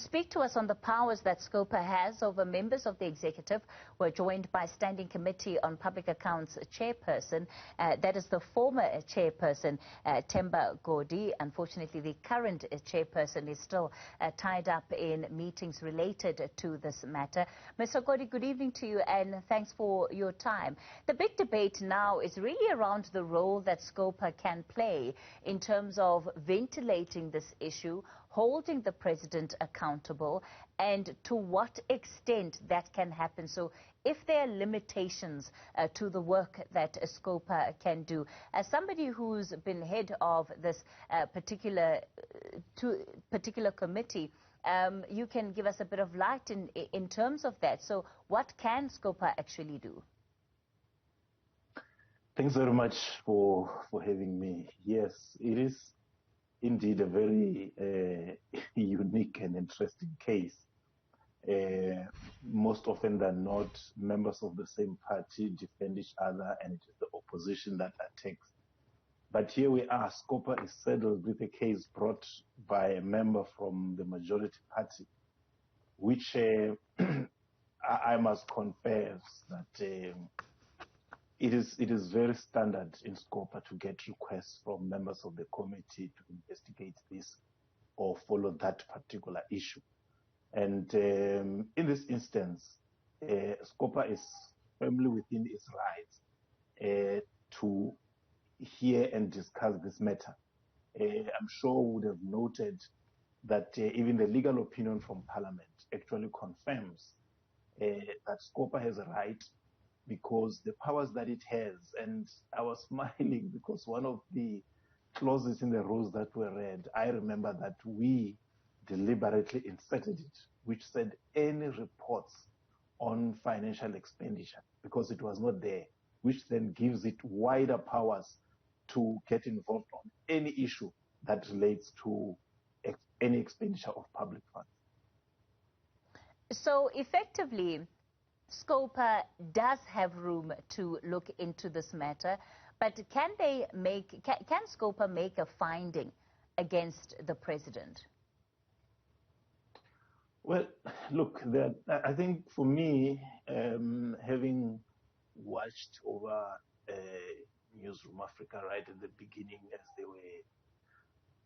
speak to us on the powers that Scopa has over members of the executive, we're joined by Standing Committee on Public Accounts chairperson, that is the former chairperson, Themba Godi. Unfortunately, the current chairperson is still tied up in meetings related to this matter. Mr. Godi, good evening to you and thanks for your time. The big debate now is really around the role that Scopa can play in terms of ventilating this issue, holding the president accountable, and to what extent that can happen. So if there are limitations to the work that Scopa can do. As somebody who's been head of this particular committee, you can give us a bit of light in terms of that. So what can Scopa actually do? Thanks very much for having me. Yes, it is indeed a very unique and interesting case. Most often than not, members of the same party defend each other and it is the opposition that attacks. But here we are, Scopa is saddled with a case brought by a member from the majority party, which I must confess that it is very standard in Scopa to get requests from members of the committee to investigate this or follow that particular issue. And in this instance, Scopa is firmly within its rights to hear and discuss this matter. I'm sure we would have noted that even the legal opinion from Parliament actually confirms that Scopa has a right because the powers that it has, and I was smiling because one of the clauses in the rules that were read, I remember that we deliberately inserted it, which said any reports on financial expenditure, because it was not there, which then gives it wider powers to get involved on any issue that relates to any expenditure of public funds. So effectively, Scopa does have room to look into this matter, but can Scopa make a finding against the president? Well, look, I think for me, having watched over Newzroom Afrika right at the beginning as they were,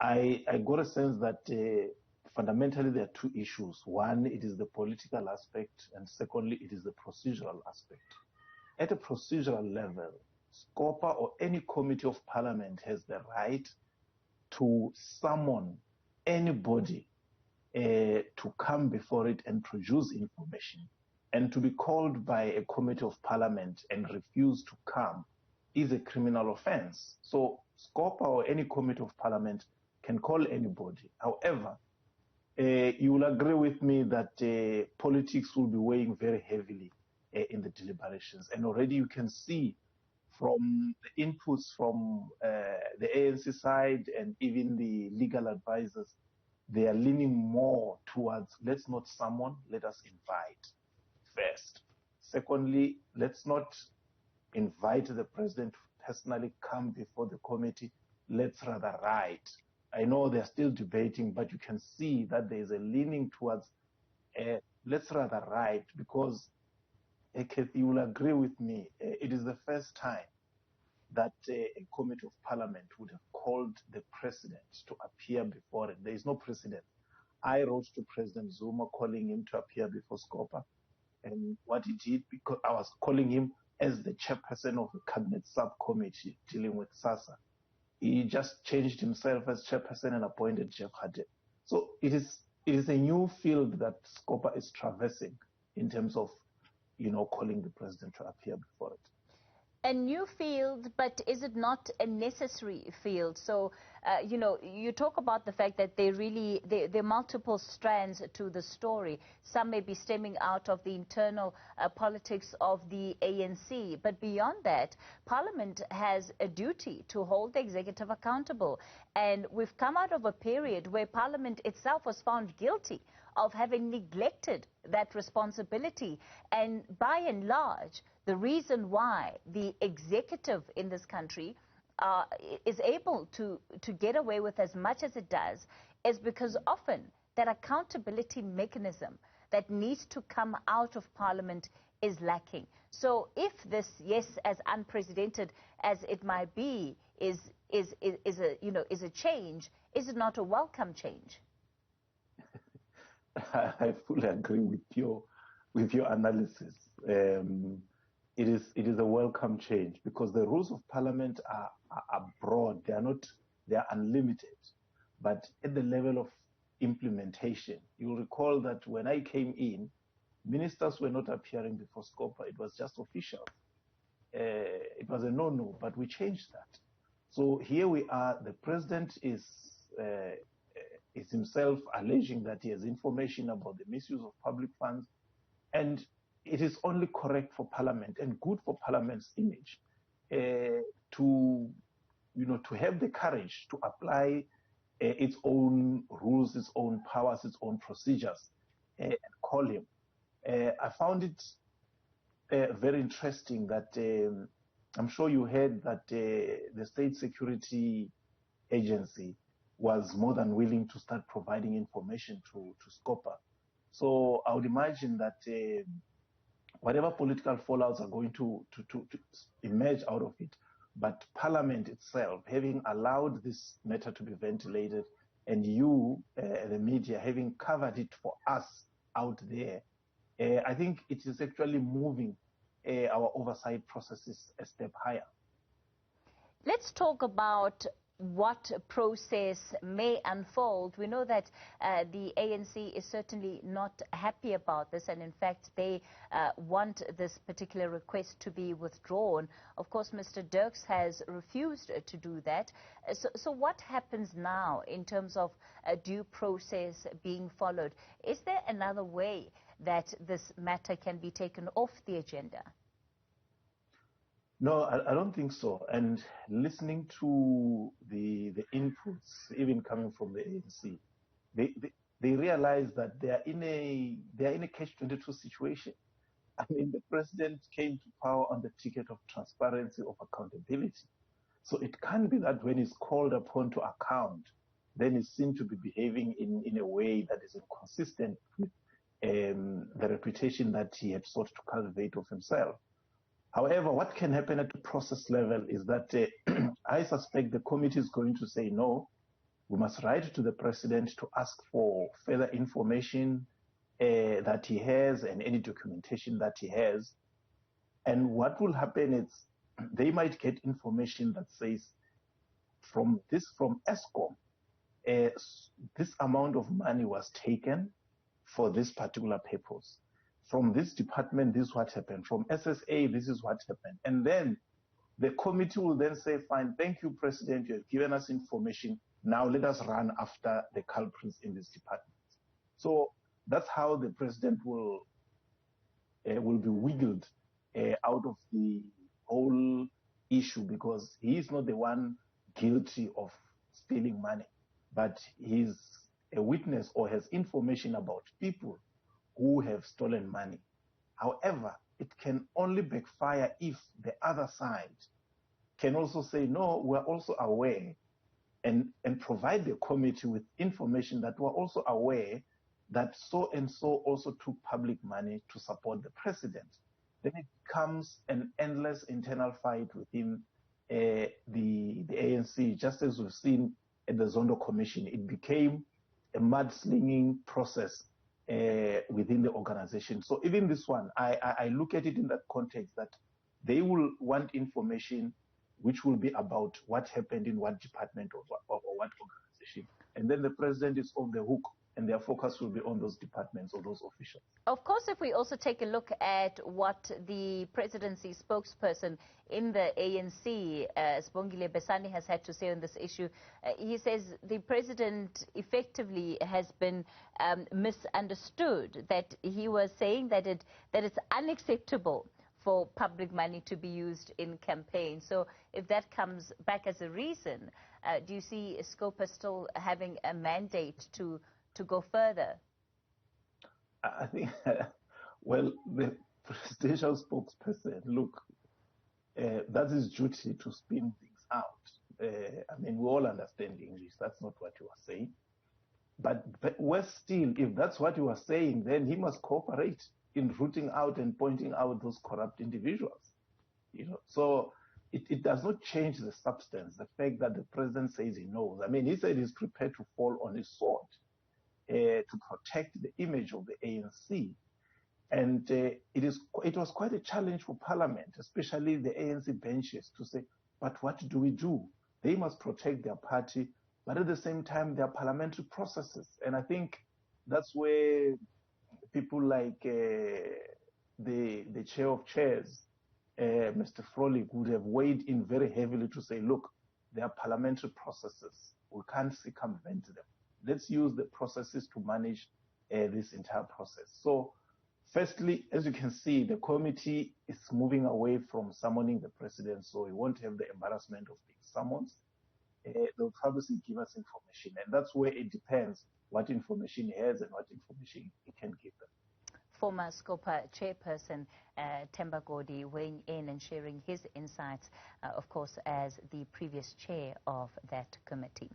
I got a sense that fundamentally there are two issues. One, it is the political aspect, and secondly, it is the procedural aspect. At a procedural level, Scopa or any committee of parliament has the right to summon anybody to come before it and produce information. And to be called by a committee of parliament and refuse to come is a criminal offense. So Scopa or any committee of parliament can call anybody. However, you will agree with me that politics will be weighing very heavily in the deliberations. And already you can see from the inputs from the ANC side and even the legal advisors, they are leaning more towards let's not summon, let us invite first. Secondly, let's not invite the president to personally come before the committee, let's rather write. I know they're still debating, but you can see that there is a leaning towards let's rather write, because Kathy, you will agree with me, it is the first time that a committee of parliament would have called the president to appear before it. There is no precedent. I wrote to President Zuma calling him to appear before Scopa, and what he did, because I was calling him as the chairperson of the cabinet subcommittee dealing with SASSA, he just changed himself as chairperson and appointed Jeff Hadid. So it is a new field that Scopa is traversing in terms of, calling the president to appear before it. A new field, but is it not a necessary field? So, you talk about the fact that there are multiple strands to the story. Some may be stemming out of the internal politics of the ANC. But beyond that, Parliament has a duty to hold the executive accountable. And we've come out of a period where Parliament itself was found guilty of having neglected that responsibility. And by and large, the reason why the executive in this country is able to get away with as much as it does is because often that accountability mechanism that needs to come out of Parliament is lacking. So if this, yes, as unprecedented as it might be, is a change, is it not a welcome change? I fully agree with your analysis. It is a welcome change because the rules of Parliament are broad. They are unlimited. But at the level of implementation, you'll recall that when I came in, ministers were not appearing before Scopa. It was just officials. It was a no-no, but we changed that. So here we are. The president is himself alleging that he has information about the misuse of public funds, and it is only correct for Parliament and good for Parliament's image to have the courage to apply its own rules, its own powers, its own procedures, and call him. I found it very interesting that I'm sure you heard that the State Security Agency was more than willing to start providing information to Scopa. So I would imagine that whatever political fallouts are going to emerge out of it, but Parliament itself, having allowed this matter to be ventilated, and you, the media, having covered it for us out there, I think it is actually moving our oversight processes a step higher. Let's talk about what process may unfold. We know that the ANC is certainly not happy about this, and in fact they want this particular request to be withdrawn. Of course, Mr. Dirks has refused to do that. So what happens now in terms of due process being followed? Is there another way that this matter can be taken off the agenda? No, I don't think so. And listening to the inputs, even coming from the ANC, they realize that they are in a catch-22 situation. I mean, the president came to power on the ticket of transparency, of accountability. So it can't be that when he's called upon to account, then he seems to be behaving in a way that is inconsistent with the reputation that he had sought to cultivate of himself. However, what can happen at the process level is that I suspect the committee is going to say, no, we must write to the president to ask for further information that he has and any documentation that he has. And what will happen is they might get information that says from ESCOM, this amount of money was taken for this particular purpose. From this department, this is what happened. From SSA, this is what happened. And then the committee will then say, fine, thank you, President, you have given us information. Now let us run after the culprits in this department. So that's how the president will be wiggled out of the whole issue, because he is not the one guilty of stealing money, but he's a witness or has information about people who have stolen money. However, it can only backfire if the other side can also say, no, we're also aware, and provide the committee with information that we're also aware that so-and-so also took public money to support the president. Then it becomes an endless internal fight within the ANC, just as we've seen at the Zondo Commission. It became a mudslinging process within the organization. So even this one, I look at it in that context, that they will want information which will be about what happened in what department or what organization. And then the president is on the hook, and their focus will be on those departments or those officials. Of course, if we also take a look at what the presidency spokesperson in the ANC, Sibongile Besani, has had to say on this issue, he says the president effectively has been misunderstood, that he was saying that it's unacceptable for public money to be used in campaigns. So if that comes back as a reason, do you see Scopa still having a mandate to go further? I think, well, the presidential spokesperson, look, that's his duty to spin things out. I mean, we all understand English. That's not what you are saying. But worse still, if that's what you are saying, then he must cooperate in rooting out and pointing out those corrupt individuals. So it does not change the substance, the fact that the president says he knows. I mean, he said he's prepared to fall on his sword to protect the image of the ANC. And it was quite a challenge for Parliament, especially the ANC benches, to say, but what do we do? They must protect their party, but at the same time, their parliamentary processes. And I think that's where people like the chair of chairs, Mr. Frolik, would have weighed in very heavily to say, look, there are parliamentary processes. We can't circumvent them. Let's use the processes to manage this entire process. So, firstly, as you can see, the committee is moving away from summoning the president, so we won't have the embarrassment of being summoned. They'll probably give us information, and that's where it depends what information he has and what information he can give them. Former Scopa chairperson Themba Godi weighing in and sharing his insights, of course, as the previous chair of that committee.